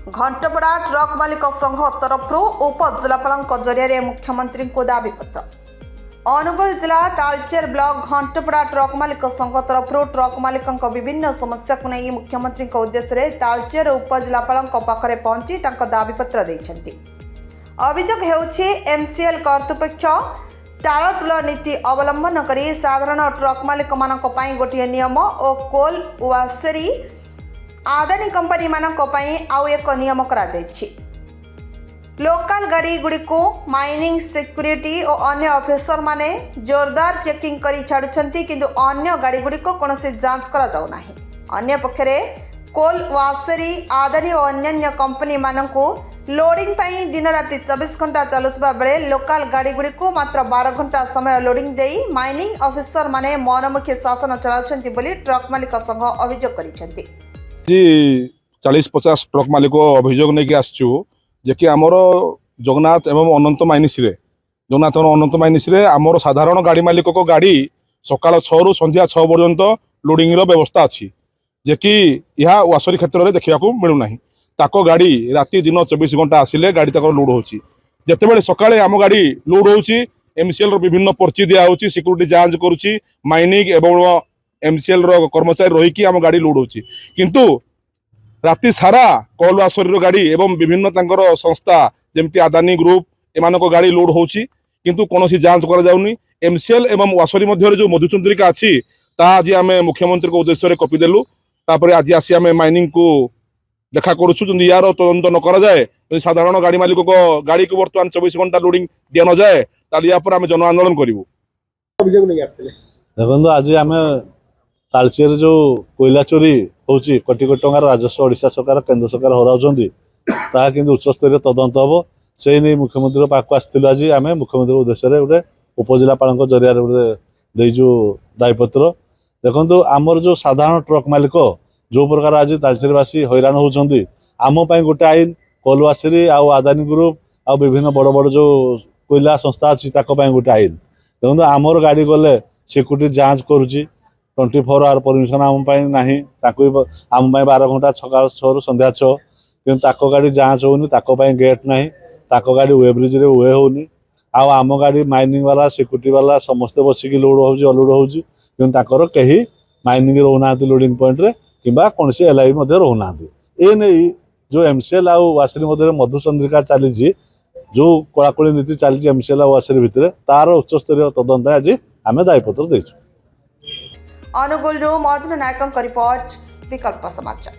घंटपड़ा truck मालिक संघ तरफ उपजिलापाल जरिया मुख्यमंत्री को दाबीपत्र। अनुगुल जिला तालचेर ब्लॉक घंटपड़ा ट्रक मालिक संघ तरफ ट्रक मालिकों विभिन्न समस्या को नहीं मुख्यमंत्री उद्देश्य तालचेर उपजिलापाल पाखे पहुंची दाबीपत्र देइछन्ति। अभियोग हेउछि एमसीएल कर्तृपक्ष टाळटुल नीति अवलंबन करी साधारण ट्रक मालिक मानक पई गोटिए नियम और कोल वासेरी आदानी कंपनी मानक पई आउ एक नियम करा जायछि। लोकल गाड़ी गुड़ी को माइनिंग सिक्योरिटी और अन्य ऑफिसर माने जोरदार चेकिंग करी छाड़ुछन्ति किंतु अन्य गाड़ी गुड़ी को कोनोसी जांच करा जाउ नाही। अन्य पक्षरे कोल वासेरी आदानी और अन्य कंपनी मानकु लोडिंग पाई दिन राति 24 घंटा चलुवा बेले लोकल गाड़ी गुड़ी को मात्र 12 घंटा समय लोडिंग देई माइनिंग ऑफिसर माने मनमुखी शासन चलाउछन्ति बोली ट्रक मालिक संघ अभियोग करिसेंति। जी 40-50 ट्रक मालिक अभियोग नहीं आसचु जे कि आमर जगन्नाथ एवं अनंत माइनिस रे जगन्नाथ और अनंत माइनिस रे आमर साधारण गाड़ी मालिक को गाड़ी सकाळ 6 रु संध्या 6 पर्यंत लोडिंग रो व्यवस्था अच्छी जे कि यह वासरी क्षेत्र में देखा मिलू ना। ताको गाड़ी राति दिन 24 घंटा आसिले गाड़ी तक लोड होची। जेतेबेले सकाळे आम गाड़ी लोड होची एमसीएल रो विभिन्न पर्ची दिया होची सिक्योरिटी जांच करूची माइनिंग एवं एमसीएल रो कर्मचारी रही कि आम गाड़ी लोड होची किंतु राति सारा कल वासरी गाड़ी एवं विभिन्न तांकर संस्था जेमती आदानी ग्रुप एमान गाड़ी लोड होची किंतु कोनोसी जांच करा जाउनी। एमसीएल एवं वासरी मध्य जो मधुचंद्रिका अच्छी ता आज आम मुख्यमंत्री को उद्देश्य कपी देलु। तापर आज आसी आम माइनिंग को देखा करुछु यार तदंत न करा जाए साधारण गाड़ी मालिक को गाड़ी को बर्तमान 24 घंटा लोडिंग दिया न जाए ताली या पर आम जन आंदोलन करिवु। देखो आज आम तालचेर जो कोयला चोरी होची कोटी कोटी टंकार राजस्व ओडिशा सरकार केंद्र सरकार हराउछन्ति ता किंतु उच्चस्तरीय तदंत हम से नहीं मुख्यमंत्री पाक आसथिलु। आज आम मुख्यमंत्री उद्देश्य गोटे उपजिलापाल जरिया देइजु दायीपत्र। देखो आमर जो साधारण ट्रक मालिक जो प्रकार आज तालचेरवासी हैरान होती आम गोटे आईन कोलवासेरी आउ आदानी ग्रुप आ विभिन्न बड़ बड़ जो कोयला संस्था अच्छी गोटे आईन। देखो आमर गाड़ी गले सिक्यूरिटी जांच करुच्ची 24 आवर परमिशन आम ना आम 12 घंटा सकाल 6 रु संध्या 6 कि गाड़ी जांच होनी गेट ना गाड़ी वे ब्रिज रे वे होनी आम गाड़ी माइनिंग वाला सिक्यूरिटी वाला समस्ते बसिकी लोड हो अलोड हो कहीं माइनिंग रोना लोडिंग पॉइंट रे किंबा कौन सी एलआई रोना ए नहीं जो एमसीएल आउ वासरी मध्य मधुचंद्रिका चली जो कलाकली नीति चली एमसीएल आउ वासरी भितर तार उच्चस्तरीय तदंत आज आम दायीपत्र देचु। अनुगुल मदन नायक रिपोर्ट विकल्प समाचार।